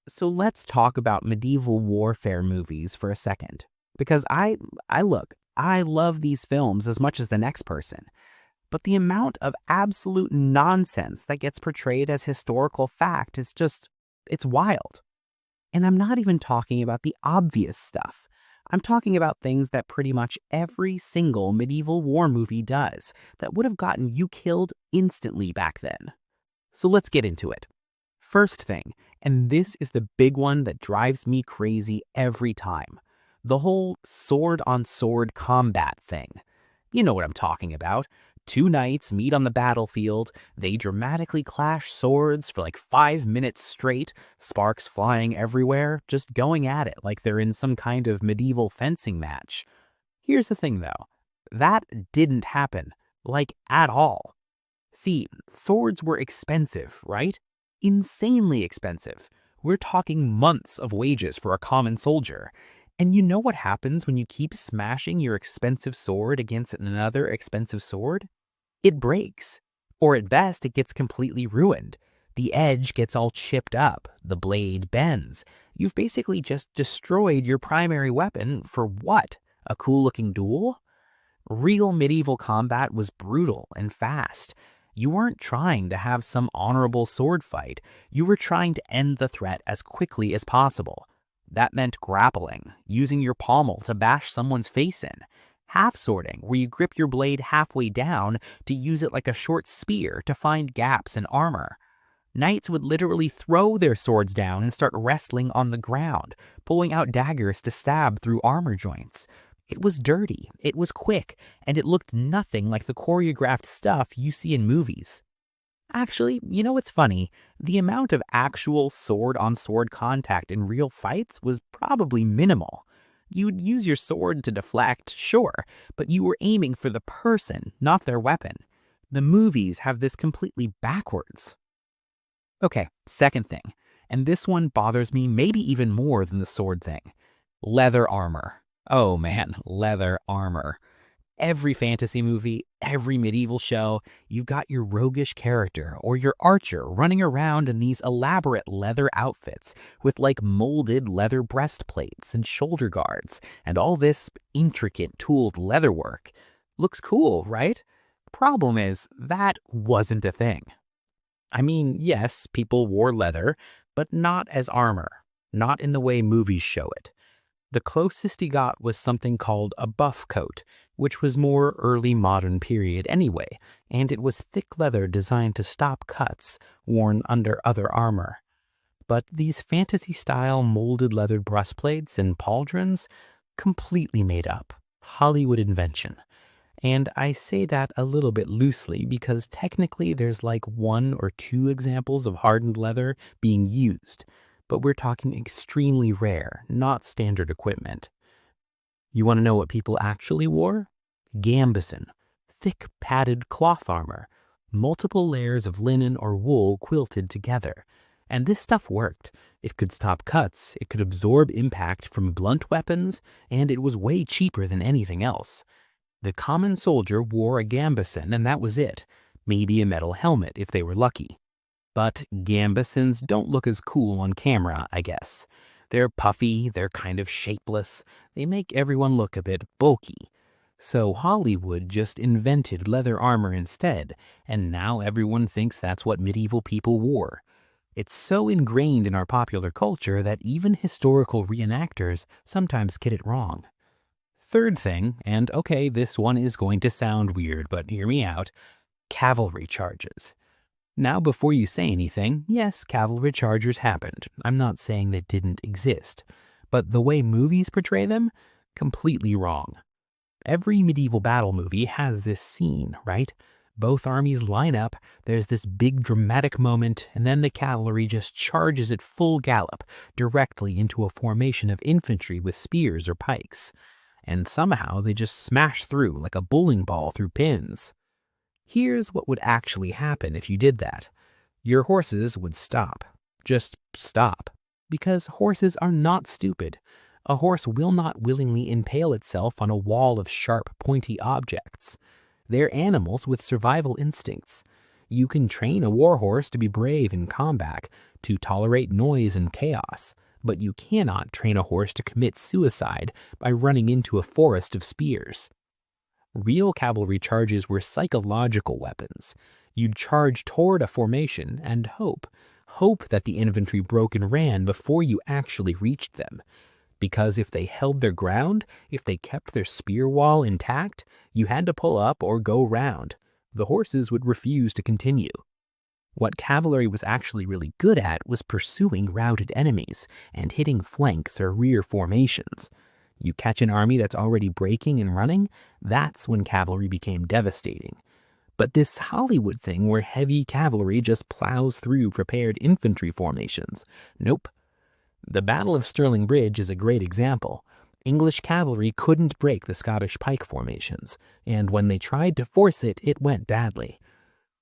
So let's talk about medieval warfare movies for a second. Because I love these films as much as the next person. But the amount of absolute nonsense that gets portrayed as historical fact is just, it's wild. And I'm not even talking about the obvious stuff. I'm talking about things that pretty much every single medieval war movie does that would have gotten you killed instantly back then. So let's get into it. First thing, and this is the big one that drives me crazy every time, the whole sword on sword combat thing. You know what I'm talking about. Two knights meet on the battlefield, they dramatically clash swords for like 5 minutes straight, sparks flying everywhere, just going at it like they're in some kind of medieval fencing match. Here's the thing though, that didn't happen, like at all. See, swords were expensive, right? Insanely expensive. We're talking months of wages for a common soldier. And you know what happens when you keep smashing your expensive sword against another expensive sword? It breaks. Or at best, it gets completely ruined. The edge gets all chipped up, the blade bends. You've basically just destroyed your primary weapon for what? A cool looking duel? Real medieval combat was brutal and fast. You weren't trying to have some honorable sword fight. You were trying to end the threat as quickly as possible. That meant grappling, using your pommel to bash someone's face in. Half swording, where you grip your blade halfway down to use it like a short spear to find gaps in armor. Knights would literally throw their swords down and start wrestling on the ground, pulling out daggers to stab through armor joints. It was dirty, it was quick, and it looked nothing like the choreographed stuff you see in movies. Actually, you know what's funny? The amount of actual sword-on-sword contact in real fights was probably minimal. You'd use your sword to deflect, sure, but you were aiming for the person, not their weapon. The movies have this completely backwards. Okay, second thing, and this one bothers me maybe even more than the sword thing. Leather armor. Oh man, leather armor. Every fantasy movie, every medieval show, you've got your roguish character or your archer running around in these elaborate leather outfits with like molded leather breastplates and shoulder guards and all this intricate tooled leather work. Looks cool, right? Problem is, that wasn't a thing. I mean, yes, people wore leather, but not as armor, not in the way movies show it. The closest he got was something called a buff coat, which was more early modern period anyway, and it was thick leather designed to stop cuts worn under other armor. But these fantasy-style molded leather breastplates and pauldrons, completely made up. Hollywood invention. And I say that a little bit loosely because technically there's like one or two examples of hardened leather being used, but we're talking extremely rare, not standard equipment. You want to know what people actually wore? Gambeson, thick padded cloth armor, multiple layers of linen or wool quilted together. And this stuff worked. It could stop cuts, it could absorb impact from blunt weapons, and it was way cheaper than anything else. The common soldier wore a gambeson and that was it. Maybe a metal helmet if they were lucky. But gambesons don't look as cool on camera, I guess. They're puffy, they're kind of shapeless, they make everyone look a bit bulky. So Hollywood just invented leather armor instead, and now everyone thinks that's what medieval people wore. It's so ingrained in our popular culture that even historical reenactors sometimes get it wrong. Third thing, and okay, this one is going to sound weird, but hear me out, cavalry charges. Now, before you say anything, yes, cavalry chargers happened. I'm not saying they didn't exist. But the way movies portray them, completely wrong. Every medieval battle movie has this scene, right? Both armies line up, there's this big dramatic moment, and then the cavalry just charges at full gallop directly into a formation of infantry with spears or pikes. And somehow they just smash through like a bowling ball through pins. Here's what would actually happen if you did that. Your horses would stop. Just stop. Because horses are not stupid. A horse will not willingly impale itself on a wall of sharp, pointy objects. They're animals with survival instincts. You can train a war horse to be brave in combat, to tolerate noise and chaos, but you cannot train a horse to commit suicide by running into a forest of spears. Real cavalry charges were psychological weapons. You'd charge toward a formation and hope that the infantry broke and ran before you actually reached them. Because if they held their ground, if they kept their spear wall intact, you had to pull up or go round. The horses would refuse to continue. What cavalry was actually really good at was pursuing routed enemies and hitting flanks or rear formations. You catch an army that's already breaking and running, that's when cavalry became devastating. But this Hollywood thing where heavy cavalry just plows through prepared infantry formations, nope. The Battle of Stirling Bridge is a great example. English cavalry couldn't break the Scottish pike formations, and when they tried to force it, it went badly.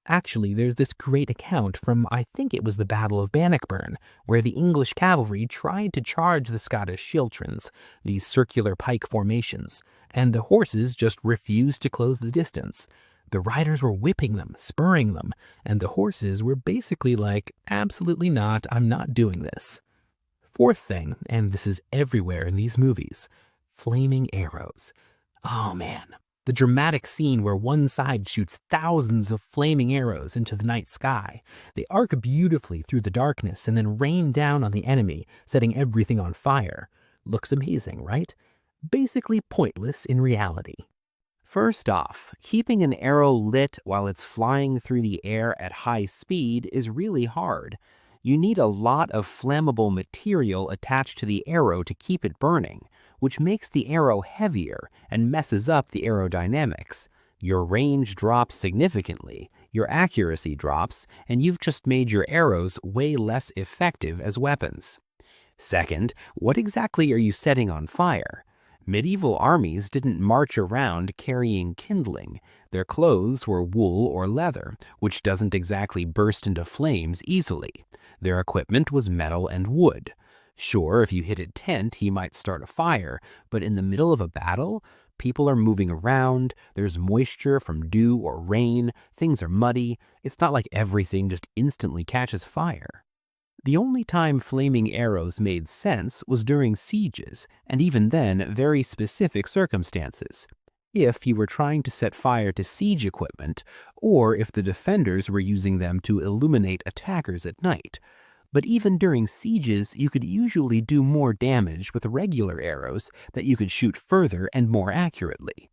Actually, there's this great account from, I think it was the Battle of Bannockburn, where the English cavalry tried to charge the Scottish schiltrons, these circular pike formations, and the horses just refused to close the distance. The riders were whipping them, spurring them, and the horses were basically like, absolutely not, I'm not doing this. Fourth thing, and this is everywhere in these movies, flaming arrows. Oh man. The dramatic scene where one side shoots thousands of flaming arrows into the night sky. They arc beautifully through the darkness and then rain down on the enemy, setting everything on fire. Looks amazing, right? Basically pointless in reality. First off, keeping an arrow lit while it's flying through the air at high speed is really hard. You need a lot of flammable material attached to the arrow to keep it burning, which makes the arrow heavier and messes up the aerodynamics. Your range drops significantly, your accuracy drops, and you've just made your arrows way less effective as weapons. Second, what exactly are you setting on fire? Medieval armies didn't march around carrying kindling. Their clothes were wool or leather, which doesn't exactly burst into flames easily. Their equipment was metal and wood. Sure, if you hit a tent, he might start a fire, but in the middle of a battle, people are moving around, there's moisture from dew or rain, things are muddy. It's not like everything just instantly catches fire. The only time flaming arrows made sense was during sieges, and even then, very specific circumstances. If you were trying to set fire to siege equipment, or if the defenders were using them to illuminate attackers at night. But even during sieges, you could usually do more damage with regular arrows that you could shoot further and more accurately.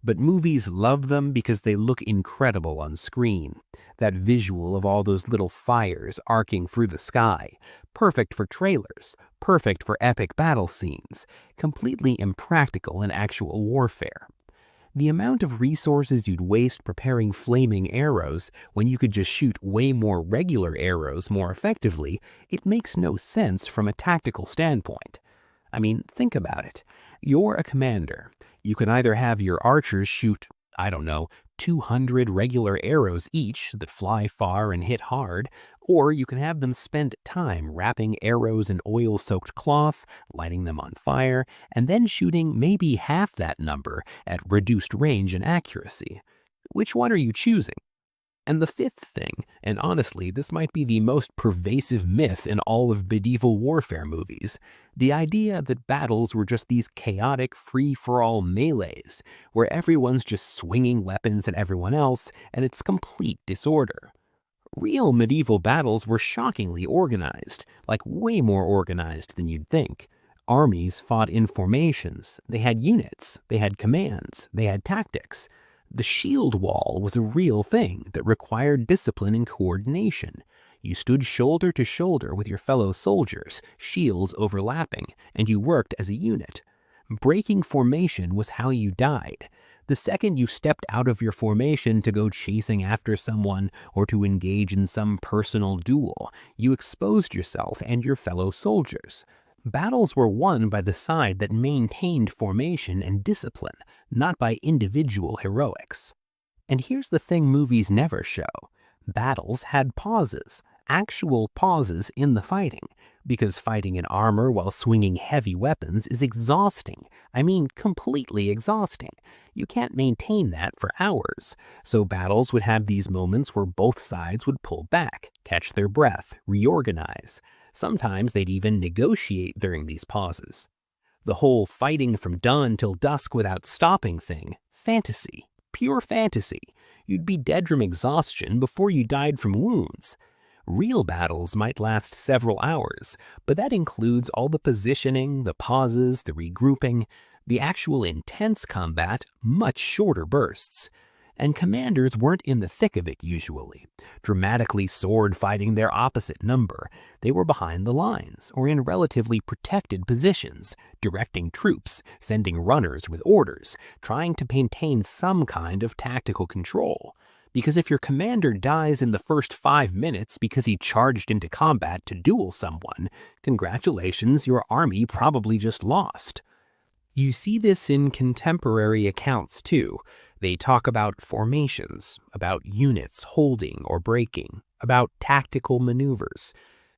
But movies love them because they look incredible on screen. That visual of all those little fires arcing through the sky, perfect for trailers, perfect for epic battle scenes, completely impractical in actual warfare. The amount of resources you'd waste preparing flaming arrows when you could just shoot way more regular arrows more effectively, it makes no sense from a tactical standpoint. I mean, think about it. You're a commander. You can either have your archers shoot, 200 regular arrows each that fly far and hit hard, or you can have them spend time wrapping arrows in oil-soaked cloth, lighting them on fire, and then shooting maybe half that number at reduced range and accuracy. Which one are you choosing? And the fifth thing, and honestly, this might be the most pervasive myth in all of medieval warfare movies, the idea that battles were just these chaotic free-for-all melees, where everyone's just swinging weapons at everyone else, and it's complete disorder. Real medieval battles were shockingly organized, like way more organized than you'd think. Armies fought in formations, they had units, they had commands, they had tactics. The shield wall was a real thing that required discipline and coordination. You stood shoulder to shoulder with your fellow soldiers, shields overlapping, and you worked as a unit. Breaking formation was how you died. The second you stepped out of your formation to go chasing after someone or to engage in some personal duel, you exposed yourself and your fellow soldiers. Battles were won by the side that maintained formation and discipline, not by individual heroics. And here's the thing movies never show. Battles had pauses, actual pauses in the fighting. because fighting in armor while swinging heavy weapons is exhausting. I mean, completely exhausting. You can't maintain that for hours. So battles would have these moments where both sides would pull back, catch their breath, reorganize. Sometimes they'd even negotiate during these pauses. The whole fighting from dawn till dusk without stopping thing, fantasy, pure fantasy. You'd be dead from exhaustion before you died from wounds. Real battles might last several hours, but that includes all the positioning, the pauses, the regrouping, the actual intense combat, much shorter bursts. And commanders weren't in the thick of it usually, dramatically sword fighting their opposite number. They were behind the lines or in relatively protected positions, directing troops, sending runners with orders, trying to maintain some kind of tactical control. Because if your commander dies in the first 5 minutes because he charged into combat to duel someone, congratulations, your army probably just lost. You see this in contemporary accounts too. They talk about formations, about units holding or breaking, about tactical maneuvers.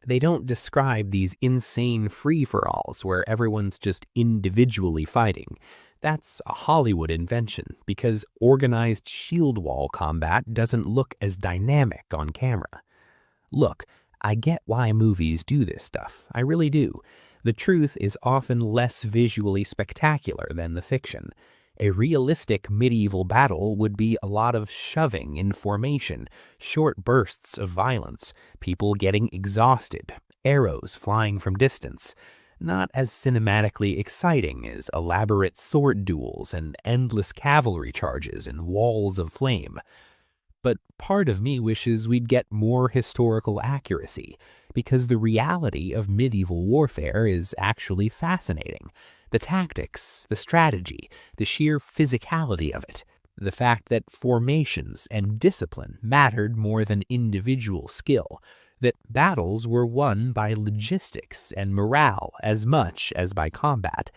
They don't describe these insane free-for-alls where everyone's just individually fighting. That's a Hollywood invention because organized shield wall combat doesn't look as dynamic on camera. Look, I get why movies do this stuff. I really do. The truth is often less visually spectacular than the fiction. A realistic medieval battle would be a lot of shoving in formation, short bursts of violence, people getting exhausted, arrows flying from distance. Not as cinematically exciting as elaborate sword duels and endless cavalry charges and walls of flame. But part of me wishes we'd get more historical accuracy, because the reality of medieval warfare is actually fascinating. The tactics, the strategy, the sheer physicality of it. The fact that formations and discipline mattered more than individual skill. That battles were won by logistics and morale as much as by combat.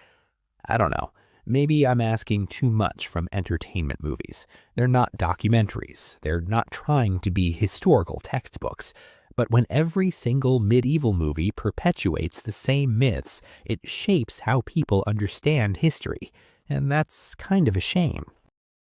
I don't know. Maybe I'm asking too much from entertainment movies. They're not documentaries. They're not trying to be historical textbooks. But when every single medieval movie perpetuates the same myths, it shapes how people understand history. And that's kind of a shame.